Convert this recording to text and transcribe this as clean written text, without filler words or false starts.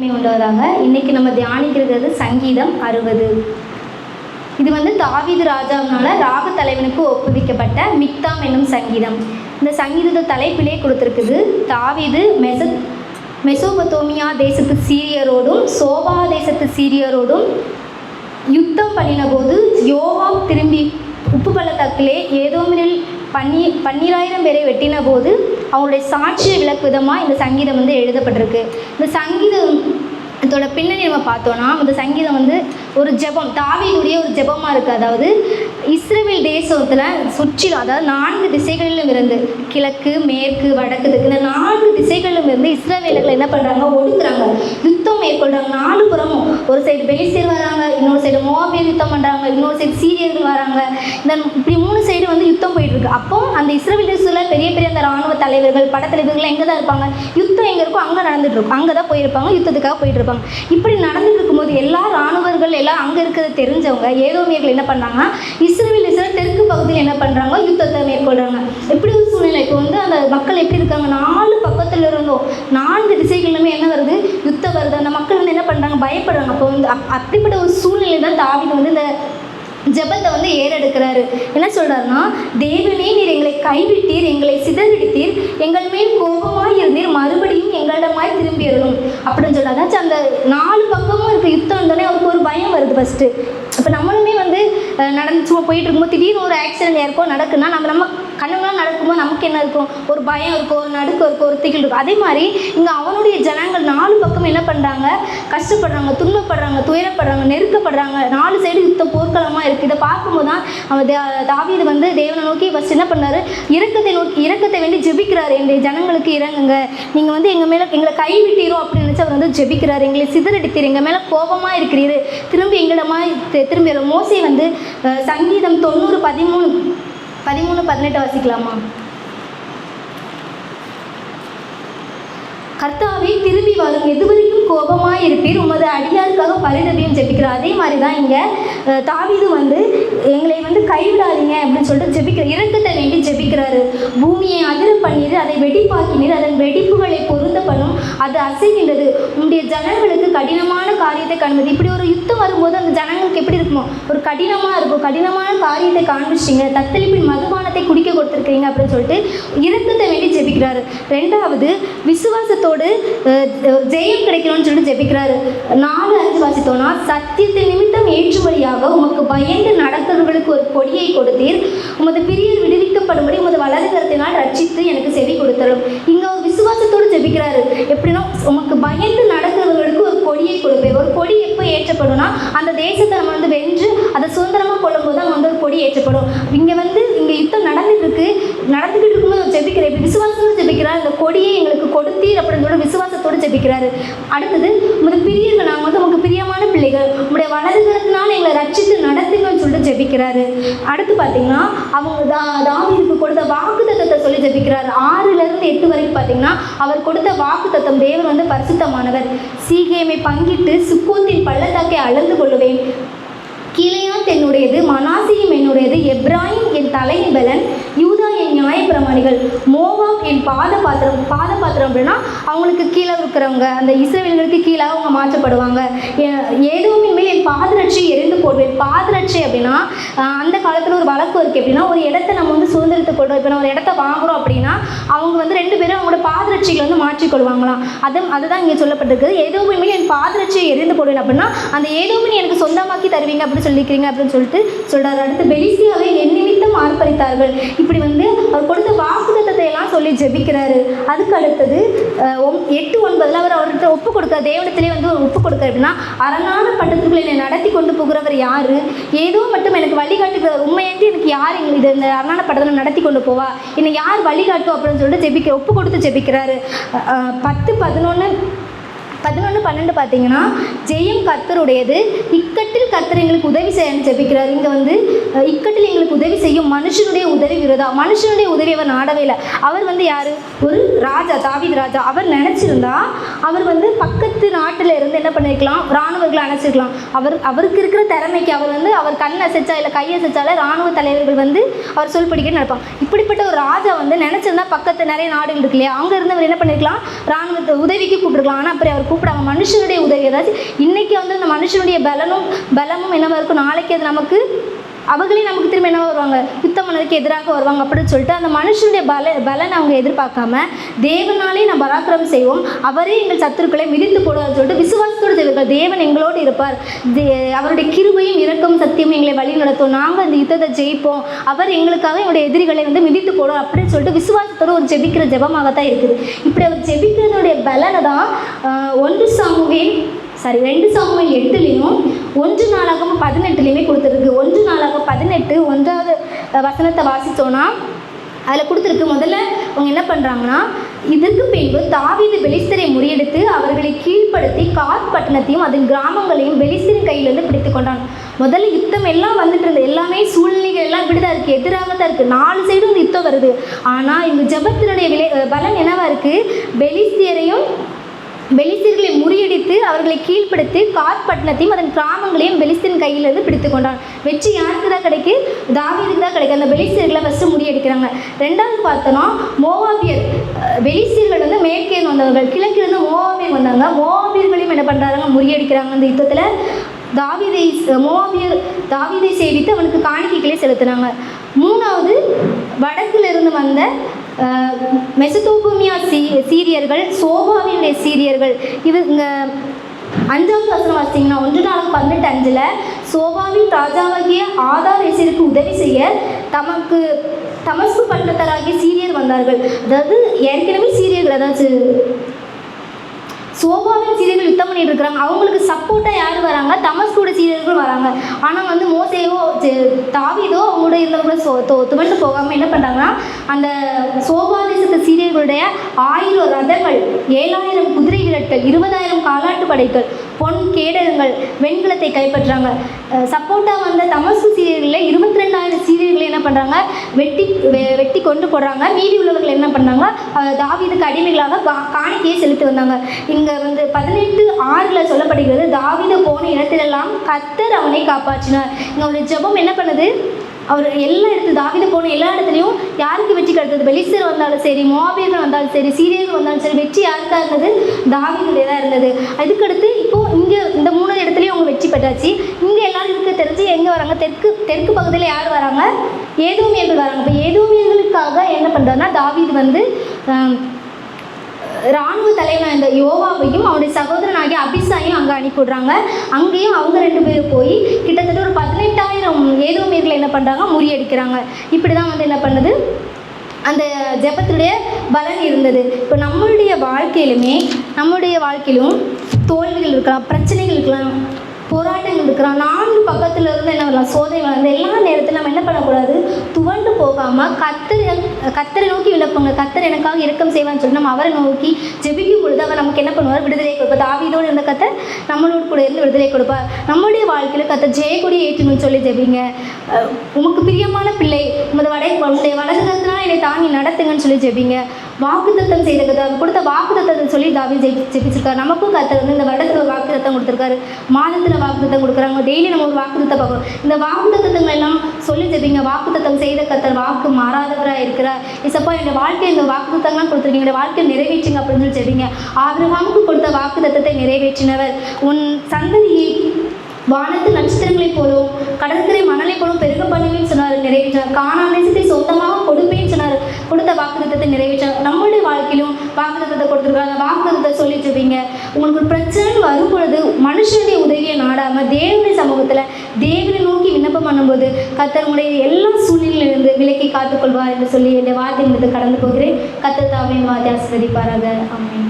உண்டாவதாக. இன்னைக்கு நம்ம தியானிக்கிறது சங்கீதம் 60. இது தாவீது ராஜாவினால ராக தலைவனுக்கு ஒப்புவிக்கப்பட்ட மிக்தாம் என்னும் சங்கீதம். இந்த சங்கீதத்தை தலைப்பிலே கொடுத்துருக்குது. தாவீது மெசோபொத்தோமியா தேசத்து சீரியரோடும் சோபா தேசத்து சீரியரோடும் யுத்தம் பண்ணின போது யோவாப் திரும்பி உப்பு பள்ளத்தாக்கிலே ஏதோமில் 12,000 பேரை வெட்டின போது அவங்களுடைய சாட்சியை விளக்கு விதமாக இந்த சங்கீதம் எழுதப்பட்டிருக்கு. இந்த சங்கீதத்தோட பின்னணி நம்ம பார்த்தோன்னா, இந்த சங்கீதம் ஒரு ஜெபம், தாவீதுடைய ஒரு ஜெபமாக இருக்குது. அதாவது இஸ்ரவேல் தேசத்தில் சுற்றிலும், அதாவது 4 திசைகளிலும் இருந்து, கிழக்கு மேற்கு வடக்கு இந்த 4 திசைகளிலும் இருந்து இஸ்ரவேலர்கள் என்ன பண்ணுறாங்க, ஒடுக்குறாங்க, யுத்தம் மேற்கொள்கிறாங்க. 4 புறமும், ஒரு சைடு பெலிஸ்தர் வராங்க, இன்னொரு சைடு மோவாபியர் யுத்தம் பண்ணுறாங்க, இன்னொரு சைடு சீரியர்கள் வராங்க. இந்த இப்படி 3 சைடு யுத்தம் போயிட்டுருக்கு. அப்போ அந்த இஸ்ரவேல் தேசத்தில் பெரிய பெரிய அந்த இராணுவ தலைவர்கள் படைத்தலைவர்கள் எங்கே தான் இருப்பாங்க, யுத்தம் எங்கே இருக்கோ அங்கே நடந்துட்டு இருக்கும், அங்கே தான் போயிருப்பாங்க, யுத்தத்துக்காக போயிட்டு இருப்பாங்க. இப்படி நடந்துட்டு இருக்கும்போது எல்லா இராணுவர்கள் எல்லாம் அங்கே இருக்கிறத தெரிஞ்சவங்க ஏதோமியர்கள் என்ன பண்ணுறாங்கன்னா, இஸ்ரவேல் தெற்கு பகுதியில் என்ன பண்ணுறாங்க, யுத்தத்தை மேற்கொள்கிறாங்க. எப்படி ஒரு சூழ்நிலை, இப்போ அந்த மக்கள் எப்படி இருக்காங்க, 4 பக்கத்தில் இருந்தோம், 4 திசைகளிலுமே என்ன வருது, யுத்தம் வருது. அந்த மக்கள் என்ன பண்ணுறாங்க, பயப்படுறாங்க. அப்போ அப்படிப்பட்ட ஒரு சூழ்நிலை தான் தாவீது இந்த ஜெபத்தை ஏறெடுக்கிறாரு. என்ன சொல்கிறாருன்னா, தேவனே நீர் எங்களை கைவிட்டீர், எங்களை சிதறடித்தீர், எங்கள் மேல் கோபமாக இருந்தீர், மறுபடியும் எங்களிடமாய் திரும்பிடணும் அப்படின்னு சொல்கிறாங்க. அந்த 4 பக்கமும் இருக்க யுத்தம் இருந்தோடனே அவருக்கு ஒரு பயம் வருது. ஃபஸ்ட்டு இப்போ நம்மளுமே நடந்து சும்மா போயிட்டு இருக்கும்போது திடீர்னு ஒரு ஆக்சிடென்ட் யாருக்கோ நடக்குன்னா நம்ம கண்ணுங்களாம் நடக்கும்போது நமக்கு என்ன இருக்கும், ஒரு பயம் இருக்கும், ஒரு நடுக்கம் இருக்கும், ஒரு திகில் இருக்கும். அதே மாதிரி இங்கே அவனுடைய ஜனங்கள் 4 பக்கம் என்ன பண்ணுறாங்க, கஷ்டப்படுறாங்க, துன்பப்படுறாங்க, துயரப்படுறாங்க, நெருக்கப்படுறாங்க. 4 சைடு யுத்தம் போர்க்களமாக இருக்குது. இதை பார்க்கும்போது தான் அவன் தாவீது தேவனை நோக்கி ஃபஸ்ட் என்ன பண்ணாரு, இரக்கத்தை வேண்டி ஜெபிக்கிறாரு. என்னுடைய ஜனங்களுக்கு இறங்குங்க, நீங்கள் எங்கள் மேலே எங்களை கைவிட்டீரோ அப்படின்னு நினச்சி அவர் ஜெபிக்கிறாரு. எங்களை சிதறடித்தீர், எங்கள் மேலே கோபமாக இருக்கிறீர், திரும்பி எங்களிடமா திரும்பி. மோசே சங்கீதம் 90 13 18 வாசிக்கலாமா? கர்த்தாவே திரும்பி வரும், எதுவரைக்கும் கோபமாக இருப்பீர், உமது அடியாருக்காக பரிதபியம் ஜெபிக்கிறார். அதே மாதிரி தான் இங்கே தாவீது எங்களை கைவிடாதீங்க அப்படின்னு சொல்லிட்டு ஜெபிக்கிறார், இரக்கத்தை வேண்டி ஜெபிக்கிறாரு. பூமியை அதிர பண்ணீர், அதை வெடிப்பாக்கினீர், அதன் வெடிப்புகளை பொருந்த பண்ணும், அது அசைகின்றது, உங்களுடைய ஜனங்களுக்கு கடினமான காரியத்தை காண்பது. இப்படி ஒரு யுத்தம் வரும்போது அந்த ஜனங்களுக்கு எப்படி இருக்குமோ, ஒரு கடினமாக இருக்கும், கடினமான காரியத்தை காண்பிச்சிங்க, தத்தளிப்பின் மதுபானத்தை குடிக்க கொடுத்துருக்கீங்க அப்படின்னு சொல்லிட்டு இரக்கத்தை வேண்டி ஜெபிக்கிறாரு. 2வது விசுவாசத்தோடு ஜெயம் கிடைக்கணும்னு சொல்லிட்டு ஜெபிக்கிறாரு. 4:5 வாசித்தோன்னா, சத்தியத்தின் நிமித்தம் ஏற்றும்படியாக உமக்கு பயந்து நடக்கிறவர்களுக்கு ஒரு கொடியை கொடுத்தீர், உமது பிரியர் விடுவிக்கப்படும்படி உமது வலது கரத்தினால் ரட்சித்து எனக்கு செவி கொடுத்தரும். இங்கே ஒரு விசுவாசத்தோடு ஜெபிக்கிறாரு. எப்படின்னா, உமக்கு பயந்து நடக்கிறவர்களுக்கு ஒரு கொடியை கொடுப்பேன். ஒரு கொடி எப்போ ஏற்றப்படும்னா, அந்த தேசத்தை நம்ம வென்று அதை சுதந்திரமாக கொள்ளும்போது தான் ஒரு கொடி ஏற்றப்படும். இங்கே யுத்தம் நடந்துக்கிட்டு இருக்கும்போது ஜெபிக்கிறார். இப்படி விசுவாசத்தோடு ஜெபிக்கிறார். இந்த கொடியை எங்களுக்கு கொடுத்தீர் அப்படின்னு சொல்லி விசுவாசத்தோடு ஜெபிக்கிறாரு. அடுத்தது, உமது பிரியர்கள், நாங்கள் உமக்கு பிரியமான பிள்ளைகள், உங்களுடைய வலது கரத்தினால் எங்களை ரட்சித்து நடத்துங்கன்னு சொல்லிட்டு ஜெபிக்கிறாரு. அடுத்து பார்த்தீங்கன்னா, அவங்க தாவீதுக்கு கொடுத்த வாக்குத்தத்தத்தை சொல்லி ஜெபிக்கிறாரு. 6-8 வரைக்கும் பார்த்தீங்கன்னா, அவர் கொடுத்த வாக்குத்தத்தம், தேவன் பரிசுத்தமானவர், சீகேமை பங்கிட்டு சுக்கோத்தின் பள்ளத்தாக்கை அளந்து கொள்ளுவேன், கீலேயாத் என்னுடையது, மனாசேயும் என்னுடையது, எப்ராயிம் என் தலையின் பலன், யூதா என் நியாயப்பிரமாணிகள், மோவாப் என் பாதபாத்திரம் அப்படின்னா அவங்களுக்கு கீழே இருக்கிறவங்க, அந்த இஸ்ரவேலர்களுக்கு கீழே அவங்க மாற்றப்படுவாங்க. ஏதோமின் மேல் என் பாதரட்சை எரிந்து போடுவேன். பாதரட்சை அப்படின்னா அந்த காலத்தில் ஒரு வழக்கு இருக்குது. எப்படின்னா, ஒரு இடத்த நம்ம சுதந்திரத்தை கொள்றோம். இப்போ நம்ம ஒரு இடத்த வாங்குகிறோம் அப்படின்னா அவங்க 2 பேரும் அவங்களோட பாதரட்சிகளை மாற்றிக்கொள்வாங்களாம். அதுதான் இங்கே சொல்லப்பட்டிருக்குது. ஏதோமின் மேல் என் பாதரட்சியை எரிந்து போடுவேன் அப்படின்னா அந்த ஏதோமின் எனக்கு சொந்தமாக்கி தருவீங்க அப்படின்னு சொல்லிக்கிறீங்க அப்படின்னு சொல்லிட்டு சொல்கிறார். அடுத்து, பெலிஸ்தியாவை என் நிமித்தம் ஆர்ப்பரித்தார்கள். இப்படி அவர் கொடுத்த வாக்குத்தத்தத்தை எல்லாம் சொல்லி ஜெபிக்கிறாரு. அதுக்கு அடுத்தது 8-9 அவர்கிட்ட ஒப்பு கொடுக்க, தேவனத்திலே ஒரு ஒப்பு கொடுக்க அப்படின்னா, அரணான பட்டத்துக்குள்ள என்னை நடத்தி கொண்டு போகிறவர் யார், ஏதோ மட்டும் எனக்கு வழிகாட்டுகிறவர், உண்மையாண்டி எனக்கு யார் இந்த அரணான பட்டத்தில் நடத்தி கொண்டு போவா, என்னை யார் வழிகாட்டும் அப்படின்னு சொல்லிட்டு ஒப்பு கொடுத்து ஜெபிக்கிறாரு. 10-11-12 பார்த்தீங்கன்னா, ஜெயம் கர்த்தருடையது, இக்கட்டில் கர்த்தர் எங்களுக்கு உதவி செய்யணும்னு ஜெபிக்கிறார். இங்கே இக்கட்டில் எங்களுக்கு உதவி செய்யும் மனுஷனுடைய உதவி விரோதா, மனுஷனுடைய உதவி அவர் நாடவே இல்லை. அவர் யார், ஒரு ராஜா, தாவீது ராஜா. அவர் நினச்சிருந்தா அவர் பக்கத்து நாட்டில் இருந்து என்ன பண்ணியிருக்கலாம், இராணுவர்களை அணைச்சிருக்கலாம். அவருக்கு இருக்கிற திறமைக்கு அவர் கண் அசைச்சா இல்லை கை அசைச்சால இராணுவ தலைவர்கள் அவர் சொல்படிக்கிட்டு நடப்பாங்க. இப்படிப்பட்ட ஒரு ராஜா நினச்சிருந்தா பக்கத்து நிறைய நாடுகள் இருக்கு இல்லையா, அங்கே இருந்து அவர் என்ன பண்ணியிருக்கலாம், இராணுவத்தை உதவிக்கு கூப்பிட்டுருக்கலாம். ஆனால் அப்படி அவர் கூப்பிடாங்க. மனுஷனுடைய உதவி, அதாவது இன்றைக்கி வந்து அந்த மனுஷனுடைய பலமும் என்னவாக இருக்கும், நாளைக்கு அது நமக்கு அவர்களே நமக்கு திரும்ப என்ன வருவாங்க, யுத்தம் பண்ணதுக்கு எதிராக வருவாங்க அப்படின்னு சொல்லிட்டு அந்த மனுஷனுடைய பலனை அவங்க எதிர்பார்க்காம தேவனாலே நான் பராக்கிரமம் செய்வோம், அவரே எங்கள் சத்துருக்களை மிதித்து போடுவார்னு சொல்லிட்டு விசுவாசத்தோடு செய்வார்கள். தேவன் எங்களோடு இருப்பார், அவருடைய கிருபையும் இரக்கம் சத்தியமும் எங்களை வழி நடத்தும், நாங்கள் அந்த யுத்தத்தை ஜெயிப்போம், அவர் எங்களுக்காக எங்களுடைய எதிரிகளை வந்து மிதித்து போடுவோம் அப்படின்னு சொல்லிட்டு விசுவாசத்தோடு ஒரு ஜெபிக்கிற ஜெபமாகத்தான் இருக்குது. இப்படி அவர் ஜெபிக்கிறதுடைய பலனை தான் 2 சாமுவேல் 8 1 நாளாகமம் 18 கொடுத்துருக்கு. 1 நாளாகமம் 18 1வது வசனத்தை வாசித்தோன்னா அதில் கொடுத்துருக்கு. முதல்ல அவங்க என்ன பண்ணுறாங்கன்னா, இதற்கு பின்பு தாவீது பெலிஸ்தரை முறியடித்து அவர்களை கீழ்ப்படுத்தி காத் பட்டணத்தையும் அதன் கிராமங்களையும் பெலிஸ்தரின் கையிலிருந்து பிடித்து கொண்டான். முதல்ல யுத்தம் எல்லாம் வந்துட்டு இருந்தது, எல்லாமே சூழ்நிலைகள் எல்லாம் இப்படி தான் இருக்குது, எதிராக தான் இருக்குது, 4 சைடும் இந்த யுத்தம் வருது. ஆனால் இந்த ஜெபத்தினுடைய பலன் என்னவா இருக்குது, பெலிஸ்தர்களை முறியடித்து அவர்களை கீழ்ப்படுத்தி காத் பட்டணத்தையும் அதன் கிராமங்களையும் பெலிஸ்தரின் கையிலிருந்து பிடித்து கொண்டான். வெற்றி யாருக்கு தான் கிடைக்கு, தாவீதுக்கு தான் கிடைக்கும். அந்த பெலிஸ்தர்களை ஃபஸ்ட்டு முறியடிக்கிறாங்க. 2வது பார்த்தோன்னா மோவாபியர், பெலிஸ்தர்கள் வந்து மேற்கேந்து வந்தவர்கள், கிழக்கிலிருந்து மோவாபியர் வந்தாங்க. மோவாபியர்களையும் என்ன பண்ணுறாங்க, முறியடிக்கிறாங்க. அந்த யுத்தத்தில் தாவீதை சேவித்து அவனுக்கு காணிக்கைகளை செலுத்தினாங்க. 3வது வடக்கிலிருந்து வந்த மெசொப்பொத்தாமியா சீரியர்கள், சோபாவினுடைய சீரியர்கள். இங்கே 5வது வசனம் வாசிங்கன்னா 1 நாளாகமம் 18:5 சோபாவின் ராஜாவாகிய ஆதாரேசருக்கு உதவி செய்ய தமஸ்கு பட்டணத்தாராகிய சீரியர் வந்தார்கள். அதாவது ஏற்கனவே சீரியர்கள், அதாவது சோபாவின் சீரியர்கள் யுத்தம் பண்ணிட்டு இருக்கிறாங்க. அவங்களுக்கு சப்போர்ட்டாக யார் வராங்க, தமஸ்கூட சீரியர்கள் வராங்க. ஆனால் வந்து மோசேவோ தாவீதோ அவங்களோட இருந்தவங்கள துவண்டு போகாமல் என்ன பண்ணுறாங்கன்னா, அந்த சோபா தேசத்து சீரியர்களுடைய 1000 ரதங்கள், 7000 குதிரை வீரர்கள், 20,000 காலாட்டு படைகள், பொன் கேடகங்கள், வெண்கலத்தை கைப்பற்றாங்க. சப்போர்ட்டாக வந்த தமஸ்கு சீரியர்களில் 22,000 சீரியர்களை என்ன பண்ணுறாங்க, வெட்டி கொண்டு போடுறாங்க. மீதி உள்ளவர்கள் என்ன பண்ணாங்க, தாவீதுக்கு அடிமைகளாக காணிக்கையை செலுத்தி வந்தாங்க. இங்கே வந்து 18:6 சொல்லப்படுகிறது, தாவீது போன இடத்திலெல்லாம் கர்த்தர் அவனை காப்பாற்றினார். இங்கே ஒரு ஜெபம் என்ன பண்ணுது, அவர் எல்லா இடத்துல தாவீது போன எல்லா இடத்துலையும் யாருக்கு வெற்றி கிடைத்தது, பெலிஸ்தர் வந்தாலும் சரி, மோவாபியர்கள் வந்தாலும் சரி, சீரியர்கள் வந்தாலும் சரி, வெற்றி யாருக்காக இருந்தது, தாவீதுடைய தான் இருந்தது. அதுக்கடுத்து இப்போது இங்கே இந்த 3 இடத்துலையும் அவங்க வெற்றி பெற்றாச்சு. இங்கே எல்லாரும் இருக்க தெரிஞ்சு எங்கே வராங்க, தெற்கு பகுதியில் யார் வராங்க, ஏதோமியர்கள் வராங்க. இப்போ ஏதோமியர்களுக்காக என்ன பண்ணுறாருன்னா, தாவீது வந்து இராணுவ தலைவன் இந்த யோவாவையும் அவனுடைய சகோதரனாகிய அபிசாயும் அங்கே அனுப்பிவிடுறாங்க. அங்கேயும் அவங்க 2 பேரும் போய் கிட்டத்தட்ட ஒரு 18,000 ஏதோமியர்களை என்ன பண்ணுறாங்க, முறியடிக்கிறாங்க. இப்படி தான் வந்து என்ன பண்ணுது, அந்த ஜெபத்துடைய பலன் இருந்தது. இப்போ நம்மளுடைய வாழ்க்கையிலும் தோல்விகள் இருக்கலாம், பிரச்சனைகள் இருக்கலாம், போராட்டங்கள் இருக்கிறான், 4 பக்கத்தில் இருந்து என்ன வரலாம், சோதனைகள் வந்து எல்லா நேரத்தில் நம்ம என்ன பண்ணக்கூடாது, துவண்டு போகாமல் கர்த்தரை நோக்கி விளப்புங்க. கர்த்தர் எனக்காக இரக்கம் செய்வான்னு சொல்லி நம்ம அவரை நோக்கி ஜெபிக்கும் பொழுது அவர் நமக்கு என்ன பண்ணுவார், விடுதலை கொடுப்பார். தாவீதோடு இருந்த கர்த்தர் நம்மளோட கூட இருந்து விடுதலை கொடுப்பார். நம்மளுடைய வாழ்க்கையில் கர்த்தர் ஜெயக்கொடி ஏற்றணும்னு சொல்லி ஜெபிங்க. உமக்கு பிரியமான பிள்ளை, உங்களுடைய வலது கரத்தினால் என்னை தாங்கி நடத்துங்கன்னு சொல்லி ஜெபிங்க. வாக்குத்தத்தம் செய்த கர்த்தர் கொடுத்த வாக்குத்தத்தத்தை சொல்லி தாவீது ஜெபிச்சிருக்காரு. நமக்கும் கர்த்தர் வந்து இந்த வருடத்தில் ஒரு வாக்குத்தத்தம் கொடுத்துருக்காரு, மாதத்தில் வாக்குத்தத்தம் கொடுக்குறாங்க, டெய்லி நம்ம ஒரு வாக்குத்தத்தை பார்க்குறோம். இந்த வாக்குத்தத்தங்கள் எல்லாம் சொல்லி ஜெபிங்க. வாக்குத்தத்தம் செய்த கர்த்தர் வாக்கு மாறாதவராக இருக்கிறார். இசப்பா என்னுடைய வாழ்க்கை இந்த வாக்குத்தத்தங்கள்லாம் கொடுத்துருக்கீங்க, என்னுடைய வாழ்க்கையை நிறைவேற்றுங்க அப்படின்னு சொல்லி ஜெபிங்க. ஆபிரகாமுக்கு கொடுத்த வாக்குத்தத்தத்தை நிறைவேற்றினவர். உன் சந்ததியை வானத்து நட்சத்திரங்களைப் போலும் கடற்கரை மணலை போலும் பெருக பண்ணுவேன்னு சொன்னார், நிறைவேற்றார். கானான் தேசத்தை சொந்தமாக கொடுப்பேன்னு சொன்னார், கொடுத்த வாக்குத்தத்தத்தை நிறைவேற்றார். நம்மளுடைய வாழ்க்கையிலும் வாக்குத்தத்தத்தை கொடுத்துருக்காங்க. அந்த வாக்குத்தத்தை சொல்லி ஜெபிங்க. உங்களுக்கு ஒரு பிரச்சனை வரும் பொழுது மனுஷனுடைய உதவியை நாடாமல் தேவனுடைய சமூகத்தில் தேவனை நோக்கி விண்ணப்பம் பண்ணும்போது கர்த்தர் உங்களுடைய எல்லா சூழ்நிலையிலிருந்து விலக்கி காத்துக்கொள்வார் என்று சொல்லி என்னுடைய வார்த்தை கடந்து போகிறேன். கர்த்தர் தாமே வார்த்தை ஆசீர்வதிப்பாராக. ஆமென்.